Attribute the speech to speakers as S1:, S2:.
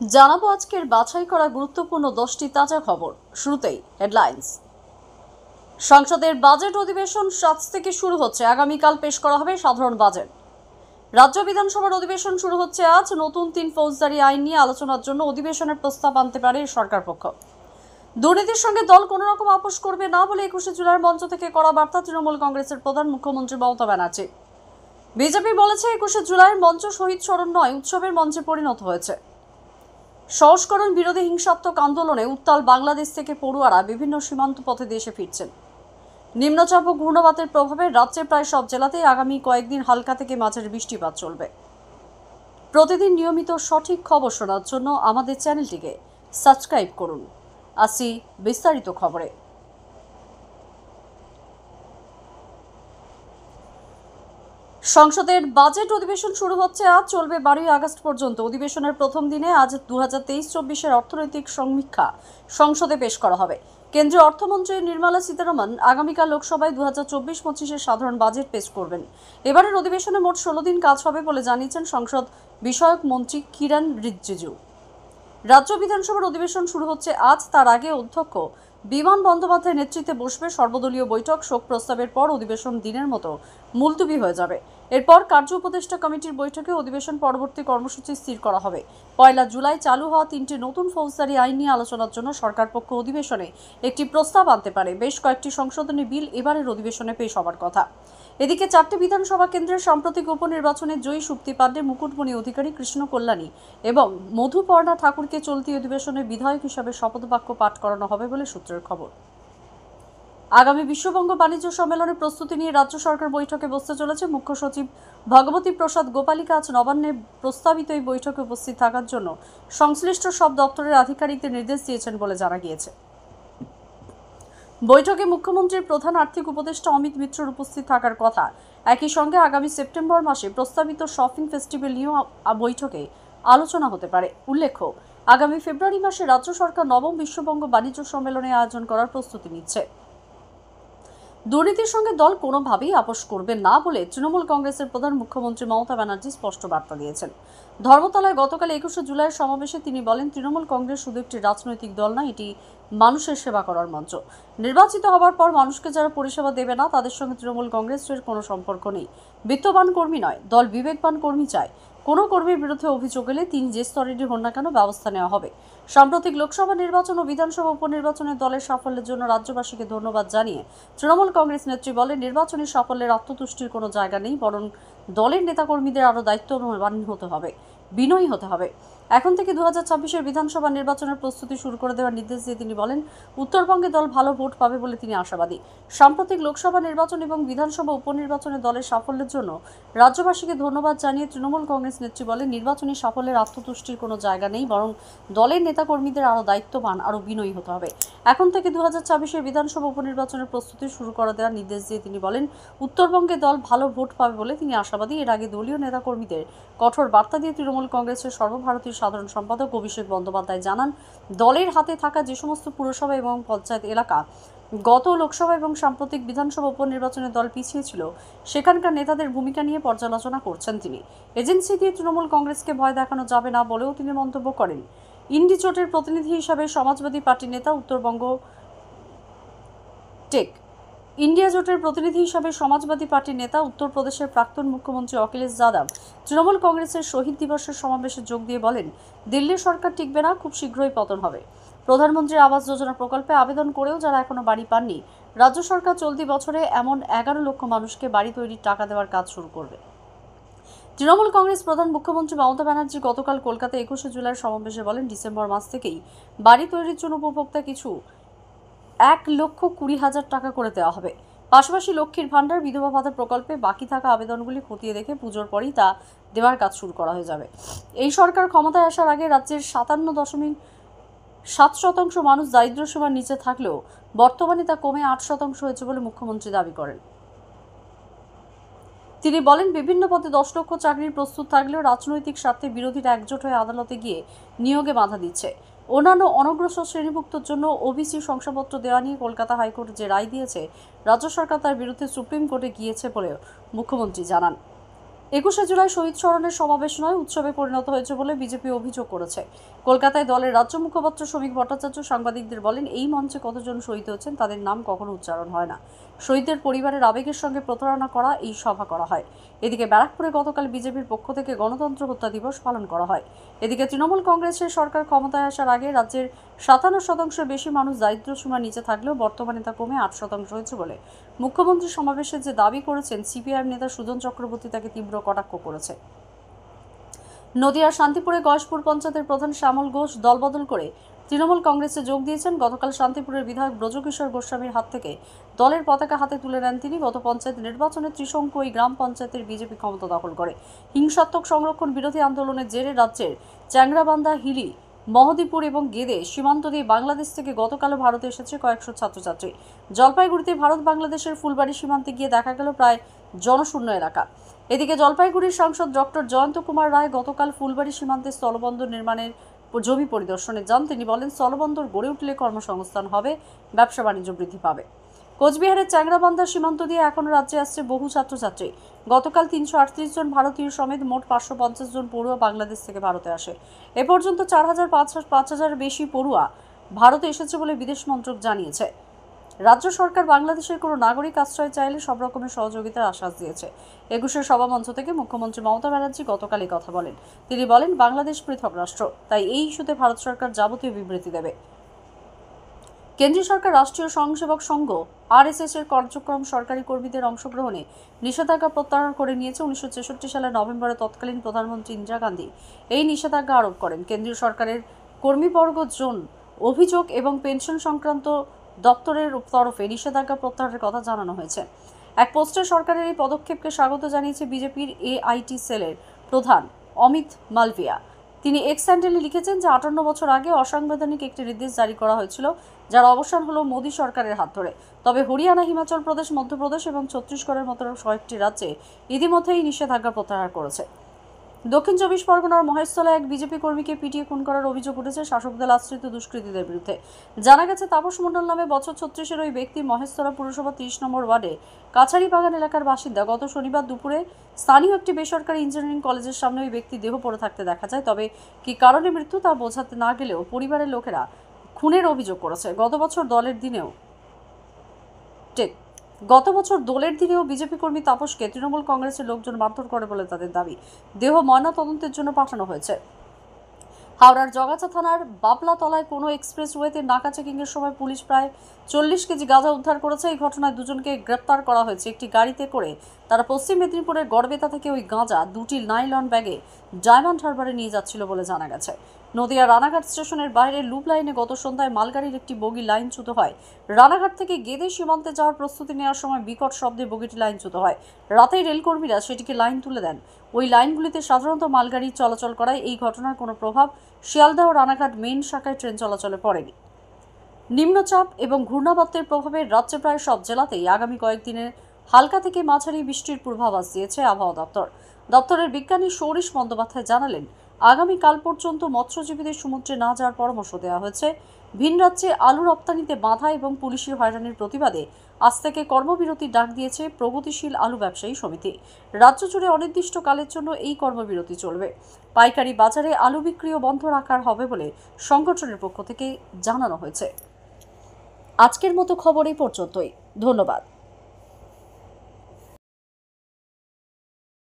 S1: জানাবো আজকের বাছাই করা গুরুত্বপূর্ণ 10টি তাজা খবর। শুরুতেই হেডলাইন্স। সংসদের বাজেট অধিবেশন 7 থেকে শুরু হচ্ছে। আগামীকাল পেশ করা হবে সাধারণ বাজেট। রাজ্য বিধানসভার অধিবেশন শুরু হচ্ছে আজ। নতুন 3 ফৌজদারি আইন নিয়ে আলোচনার জন্য অধিবেশনের প্রস্তাব আনতে পারে সরকার পক্ষ। দুর্নীতির সঙ্গে দল কোনো রকম আপোষ করবে না বলে 21শে জুলাই মঞ্চ থেকে করা বার্তা তৃণমূল কংগ্রেসের প্রধান মুখ্যমন্ত্রী মমতা ব্যানার্জি। বিজেপি বলেছে 21শে জুলাইয়ের মঞ্চ শহীদ স্মরণ নয়, উৎসবের মঞ্চে পরিণত হয়েছে। সংস্করণ বিরোধী হিংসাত্মক আন্দোলনে উত্তাল বাংলাদেশ থেকে পড়ুয়ারা বিভিন্ন সীমান্ত পথে দেশে ফিরছেন। নিম্নচাপ ও ঘূর্ণবাতের প্রভাবে রাজ্যের প্রায় সব জেলাতেই আগামী কয়েকদিন হালকা থেকে মাঝারি বৃষ্টিপাত চলবে। প্রতিদিন নিয়মিত সঠিক খবর শোনার জন্য আমাদের চ্যানেলটিকে সাবস্ক্রাইব করুন। আসি বিস্তারিত খবরে। সংসদের বাজেট অধিবেশন শুরু হচ্ছে আজ, চলবে 12 আগস্ট পর্যন্ত। অধিবেশনের প্রথম দিনে আজ 2023-24 অর্থনৈতিক সমীক্ষা সংসদে পেশ করা হবে। কেন্দ্রীয় অর্থমন্ত্রী নির্মলা সীতারমণ আগামীকাল লোকসভায় 2024-25 সাধারণ বাজেট পেশ করবেন। এবারের অধিবেশনে মোট 16 দিন কাজ হবে বলে জানিয়েছেন সংসদ বিষয়ক মন্ত্রী কিরণ রিজিজু। রাজ্য বিধানসভার অধিবেশন শুরু হচ্ছে আজ। তার আগে অধ্যক্ষ বিমান বন্দ্যোপাধ্যায়ের নেতৃত্বে বসবে সর্বদলীয় বৈঠক। শোক প্রস্তাবের পর অধিবেশন দিনের মতো মুলতুবি হয়ে যাবে। এরপর কার্য উপদেষ্টা কমিটির বৈঠকে অধিবেশন পরবর্তী কর্মসূচি স্থির করা হবে। 1 জুলাই চালু হওয়া 3টি নতুন ফৌজদারি আইন নিয়ে আলোচনার জন্য সরকার পক্ষ অধিবেশনে একটি প্রস্তাব আনতে পারে। বেশ কয়েকটি সংশোধনী বিল এবারের অধিবেশনে পেশ হবার কথা। এদিকে 4টি বিধানসভা কেন্দ্রের সাম্প্রতিক উপনির্বাচনে জয়ী সুপ্তি পাণ্ডে, মুকুটমণি অধিকারী, কৃষ্ণ কল্যাণী এবং মধুপর্ণা ঠাকুরকে চলতি অধিবেশনে বিধায়ক হিসাবে শপথবাক্য পাঠ করানো হবে বলে সূত্রের খবর। আগামী বিশ্ববঙ্গ বাণিজ্য সম্মেলনের প্রস্তুতি নিয়ে রাজ্য সরকার বৈঠকে বসতে চলেছে। মুখ্য সচিব ভগবতী প্রসাদ গোপালিকা আজ নবান্নে প্রস্তাবিত এই বৈঠকে উপস্থিত থাকার জন্য সংশ্লিষ্ট সব দপ্তরের আধিকারিকদের নির্দেশ দিয়েছেন বলে জানা গিয়েছে। বৈঠকে মুখ্যমন্ত্রীর প্রধান আর্থিক উপদেষ্টা অমিত মিত্রর উপস্থিত থাকার কথা। একই সঙ্গে আগামী সেপ্টেম্বর মাসে প্রস্তাবিত শপিং ফেস্টিভ্যাল নিয়েও বৈঠকে আলোচনা হতে পারে। উল্লেখ্য, আগামী ফেব্রুয়ারি মাসে রাজ্য সরকার নবম বিশ্ববঙ্গ বাণিজ্য সম্মেলনে আয়োজন করার প্রস্তুতি নিচ্ছে। দুর্নীতির সঙ্গে দল কোনোভাবেই আপোষ করবে না বলে তৃণমূল কংগ্রেসের প্রধান মুখ্যমন্ত্রী মমতা ব্যানার্জি স্পষ্ট বার্তা দিয়েছেন। ধর্মতলায় গতকাল 21শে জুলাইয়ের সমাবেশে তিনি বলেন, তৃণমূল কংগ্রেস শুধু একটি রাজনৈতিক দল নয়, এটি মানুষের সেবা করার মঞ্চ। নির্বাচিত হওয়ার পর মানুষকে যারা পরিষেবা দেবে না তাদের সঙ্গে তৃণমূল কংগ্রেসের কোনো সম্পর্ক নেই। বিত্তবান কর্মী নয়, দল বিবেকবান কর্মী চায়। কোনো কর্মীর বিরুদ্ধে অভিযোগ এলে তিনি যে স্তরেরই হন না কেন ব্যবস্থা নেওয়া হবে। সাম্প্রতিক লোকসভা নির্বাচন ও বিধানসভা উপনির্বাচনে দলের সাফল্যের জন্য রাজ্যবাসীকে ধন্যবাদ জানিয়ে তৃণমূল কংগ্রেস নেত্রী বলেন, নির্বাচনী সাফল্যের আত্মতুষ্টির কোনো জায়গা নেই, বরং দলের নেতাকর্মীদের আরও দায়িত্ববান হতে হবে, বিনয়ী হতে হবে। এখন থেকে 2026-এর বিধানসভা নির্বাচনের প্রস্তুতি শুরু করে দেওয়ার নির্দেশ দিয়ে তিনি বলেন, উত্তরবঙ্গে দল ভালো ভোট পাবে বলে তিনি আশাবাদী। সাম্প্রতিক লোকসভা নির্বাচন এবং বিধানসভা উপনির্বাচনে দলের সাফল্যের জন্য রাজ্যবাসীকে ধন্যবাদ জানিয়ে তৃণমূল কংগ্রেস নেত্রী বলেন, নির্বাচনী সাফল্যের আত্মতুষ্টির কোনো জায়গা নেই, বরং দলের নেতাকর্মীদের আরও দায়িত্ববান, আরও বিনয়ী হতে হবে। এখন থেকে 2026-এর বিধানসভা উপনির্বাচনের প্রস্তুতি শুরু করে দেওয়ার নির্দেশ দিয়ে তিনি বলেন, উত্তরবঙ্গে দল ভালো ভোট পাবে বলে তিনি আশাবাদী। এর আগে দলীয় নেতাকর্মীদের কঠোর বার্তা দিয়ে তৃণমূল কংগ্রেসের সর্বভারতীয় সাধারণ সম্পাদক অভিষেক বন্দ্যোপাধ্যায় জানান, দলের হাতে থাকা যে সমস্ত পুরসভা এবং পঞ্চায়েত এলাকা গত লোকসভা এবং সাম্প্রতিক বিধানসভা উপনির্বাচনে দল পিছিয়ে ছিল, সেখানকার নেতাদের ভূমিকা নিয়ে পর্যালোচনা করছেন তিনি। এজেন্সি দিয়ে তৃণমূল কংগ্রেসকে ভয় দেখানো যাবে না বলেও তিনি মন্তব্য করেন। ইন্ডি জোটের প্রতিনিধি হিসাবে সমাজবাদী পার্টির নেতা উত্তরবঙ্গ টেক ইন্ডিয়া জোটের প্রতিনিধি হিসাবে সমাজবাদী পার্টির নেতা উত্তরপ্রদেশের প্রাক্তন মুখ্যমন্ত্রী অখিলেশ যাদব তৃণমূল কংগ্রেসের শহীদ দিবসের সমাবেশে যোগ দিয়ে বলেন, দিল্লির সরকার টিকবে না, খুব শীঘ্রই পতন হবে। প্রধানমন্ত্রী আবাস যোজনা প্রকল্পে আবেদন করেও যারা এখনো বাড়ি পাননি, রাজ্য সরকার চলতি বছরে এমন 11 লক্ষ মানুষকে বাড়ি তৈরির টাকা দেওয়ার কাজ শুরু করবে। তৃণমূল কংগ্রেস প্রধান মুখ্যমন্ত্রী মমতা ব্যানার্জি গতকাল কলকাতায় 21শে জুলাইয়ের সমাবেশে বলেন, ডিসেম্বর মাস থেকেই বাড়ি তৈরির জন্য উপভোক্তা কিছু 1,20,000 টাকা করে দেওয়া হবে। পাশাপাশি লক্ষ্মীর ভাণ্ডার, বিধবা ভাতা প্রকল্পে বাকি থাকা আবেদনগুলি খতিয়ে দেখে পুজোর পরই তা দেওয়ার কাজ শুরু করা হয়ে যাবে। এই সরকার ক্ষমতায় আসার আগে রাজ্যের 57.7% মানুষ দারিদ্র্যসীমার নিচে থাকলেও বর্তমানে তা কমে 8% হয়েছে বলে মুখ্যমন্ত্রী দাবি করেন। তিনি বলেন, বিভিন্ন পদে 10 লক্ষ চাকরির প্রস্তুত থাকলেও রাজনৈতিক স্বার্থে বিরোধীরা একজোট হয়ে আদালতে গিয়ে নিয়োগে বাধা দিচ্ছে। অন্যান্য অনগ্রসর শ্রেণীভুক্তর জন্য ওবিসি শংসাপত্র দেওয়া নিয়ে কলকাতা হাইকোর্ট যে রায় দিয়েছে, রাজ্য সরকার তার বিরুদ্ধে সুপ্রিম কোর্টে গিয়েছে বলেও মুখ্যমন্ত্রী জানান। 21শে জুলাই শহীদ স্মরণের সমাবেশ নয়, উৎসবে পরিণত হয়েছে বলে বিজেপি অভিযোগ করেছে। কলকাতায় দলের রাজ্য মুখপাত্র শ্রমিক ভট্টাচার্য সাংবাদিকদের বলেন, এই মঞ্চে কতজন শহীদ হয়েছেন তাদের নাম কখনো উচ্চারণ হয় না। শহীদদের পরিবারের আবেগের সঙ্গে প্রতারণা করা এই সভা করা হয়। এদিকে ব্যারাকপুরে গতকাল বিজেপির পক্ষ থেকে গণতন্ত্র হত্যা দিবস পালন করা হয়। এদিকে তৃণমূল কংগ্রেসের সরকার ক্ষমতায় আসার আগে রাজ্যের 57% বেশি মানুষ দারিদ্র্যসীমার নিচে থাকলেও বর্তমানে তা কমে 8% হয়েছে বলে মুখ্যমন্ত্রী সমাবেশে যে দাবি করেছেন সিপিআইএম নেতা সুজন চক্রবর্তী তাকে তীব্র কটাক্ষ করেছে। নদিয়ার শান্তিপুরে গয়েশপুর পঞ্চায়েতের প্রধান শ্যামল ঘোষ দলবদল করে তৃণমূল কংগ্রেসে যোগ দিয়েছেন। গতকাল শান্তিপুরের বিধায়ক ব্রজকিশোর গোস্বামীর হাত থেকে দলের পতাকা হাতে তুলে নেন তিনি। গত পঞ্চায়েত নির্বাচনে ত্রিশঙ্কু ওই গ্রাম পঞ্চায়েতের বিজেপি ক্ষমতা দখল করে। হিংসাত্মক সংরক্ষণ বিরোধী আন্দোলনের জেরে রাজ্যের চ্যাংরাবান্ধা, হিলি, মহদীপুর এবং গেদে সীমান্ত দিয়ে বাংলাদেশ থেকে গতকালও ভারতে এসেছে কয়েকশো ছাত্রছাত্রী। জলপাইগুড়িতে ভারত বাংলাদেশের ফুলবাড়ি সীমান্তে গিয়ে দেখা গেল প্রায় জনশূন্য এলাকা। এদিকে জলপাইগুড়ির সাংসদ ডক্টর জয়ন্ত কুমার রায় গতকাল ফুলবাড়ি সীমান্তে স্থলবন্দর নির্মাণের জমি পরিদর্শনে যান। তিনি বলেন, স্থলবন্দর গড়ে উঠলে কর্মসংস্থান হবে, ব্যবসা বাণিজ্য বৃদ্ধি পাবে। কোচবিহারের চ্যাংরাবান্ধা সীমান্ত দিয়ে এখনও রাজ্যে আসছে বহু ছাত্রছাত্রী। গতকাল 338 জন ভারতীয় সমেত মোট 550 জন পড়ুয়া বাংলাদেশ থেকে ভারতে আসে। এ পর্যন্ত 4,500 বেশি পড়ুয়া ভারতে এসেছে বলে বিদেশ মন্ত্রক জানিয়েছে। রাজ্য সরকার বাংলাদেশের কোনো নাগরিক আশ্রয় চাইলে সব রকমের সহযোগিতার আশ্বাস দিয়েছে। 21শে সভামঞ্চ থেকে মুখ্যমন্ত্রী মমতা ব্যানার্জি গতকাল এই কথা বলেন। তিনি বলেন, বাংলাদেশ পৃথক রাষ্ট্র, তাই এই ইস্যুতে ভারত সরকার যাবতীয় বিবৃতি দেবে। কেন্দ্রীয় সরকার রাষ্ট্রীয় স্বয়ংসেবক সংঘ RSS এর কার্যক্রম সরকারি কর্মীদের অংশগ্রহণে নিষেধাজ্ঞা প্রত্যাহার করে নিয়েছে। 1966 সালের নভেম্বরে তৎকালীন প্রধানমন্ত্রী ইন্দিরা গান্ধী এই নিষেধাজ্ঞা আরোপ করেন। কেন্দ্রীয় সরকারের কর্মীবর্গ জোন অভিযোগ এবং পেনশন সংক্রান্ত দপ্তরের তরফে নিষেধাজ্ঞা প্রত্যাহারের কথা জানানো হয়েছে। এক পোস্টে সরকারের এই পদক্ষেপকে স্বাগত জানিয়েছে বিজেপির AIT সেলের প্রধান অমিত মালভিয়া। তিনি এক্স হ্যান্ডেলে লিখেছেন যে 58 বছর আগে অসাংবিধানিক একটি নির্দেশ জারি করা হয়েছিল, যার অবসান হলো মোদী সরকারের হাত ধরে। তবে হরিয়ানা, হিমাচল প্রদেশ, মধ্যপ্রদেশ এবং ছত্তিশগড়ের মতো কয়েকটি রাজ্যে ইতিমধ্যেই নিষেধাজ্ঞা প্রত্যাহার করেছে। দক্ষিণ 24 পরগনার মহেশতলায় এক বিজেপি কর্মীকে পিটিয়ে খুন করার অভিযোগ উঠেছে শাসক দল আশ্রিত দুষ্কৃতীদের বিরুদ্ধে। জানা গেছে, তাপস মণ্ডল নামে বছর 36-এর ওই ব্যক্তি মহেশতলা পুরসভা 30 নম্বর ওয়ার্ডে কাছারি বাগান এলাকার বাসিন্দা। গত শনিবার দুপুরে স্থানীয় একটি বেসরকারি ইঞ্জিনিয়ারিং কলেজের সামনে ওই ব্যক্তি দেহ পড়ে থাকতে দেখা যায়। তবে কী কারণে মৃত্যু তা বোঝাতে না গেলেও পরিবারের লোকেরা খুনের অভিযোগ করেছে। গত বছর দোলের দিনেও বিজেপি কর্মী তাপসকে তৃণমূল কংগ্রেসের লোকজন মারধর করে বলে তাদের দাবি। দেহ ময়না তদন্তের জন্য পাঠানো হয়েছে। হাওড়ার জগাছা থানার বাবলাতলায় কোনো এক্সপ্রেসওয়েতে নাকা চেকিংয়ের সময় পুলিশ প্রায় 40 কেজি গাঁজা উদ্ধার করেছে। এই ঘটনায় দুজনকে গ্রেপ্তার করা হয়েছে। একটি গাড়িতে করে তারা পশ্চিম মেদিনীপুরের গড়বেতা থেকে ওই গাঁজা 2টি নাইলন ব্যাগে ডায়মন্ড হারবারে নিয়ে যাচ্ছিল বলে জানা গেছে। নদিয়া রানাঘাট স্টেশনের বাইরে লুপ লাইনে গত সন্ধ্যায় মালগাড়ির একটি বগি লাইনচ্যুত হয়। রানাঘাট থেকে গেদে সীমান্তে যাওয়ার প্রস্তুতি নেওয়ার সময় বিকট শব্দে বগিটি লাইনচ্যুত হয়। রাতেই রেলকর্মীরা সেটিকে লাইন তুলে দেন। ওই লাইনগুলিতে সাধারণত মালগাড়ি চলাচল করায় এই ঘটনার কোনো প্রভাব শিয়ালদহ ও রানাঘাট মেইন শাখায় ট্রেন চলাচলে পড়েনি। নিম্নচাপ এবং ঘূর্ণাবর্তের প্রভাবে রাজ্যে প্রায় সব জেলাতেই আগামী কয়েকদিনের হালকা থেকে মাঝারি বৃষ্টির পূর্বাভাস দিয়েছে আবহাওয়া দপ্তরের বিজ্ঞানী সৌরিশ বন্দ্যোপাধ্যায় জানালেন, আগামীকাল পর্যন্ত মৎস্যজীবীদের সমুদ্রে না যাওয়ার পরামর্শ দেওয়া হয়েছে। ভিন রাজ্যে আলু রপ্তানিতে বাধা এবং পুলিশি হয়রানির প্রতিবাদে আজ থেকে কর্মবিরতির ডাক দিয়েছে প্রগতিশীল আলু ব্যবসায়ী সমিতি। রাজ্য জুড়ে অনির্দিষ্টকালের জন্য এই কর্মবিরতি চলবে। পাইকারি বাজারে আলু বিক্রিও বন্ধ রাখা হবে বলে সংগঠনের পক্ষ থেকে জানানো হয়েছে। আজকের মতো খবর এই পর্যন্তই। ধন্যবাদ।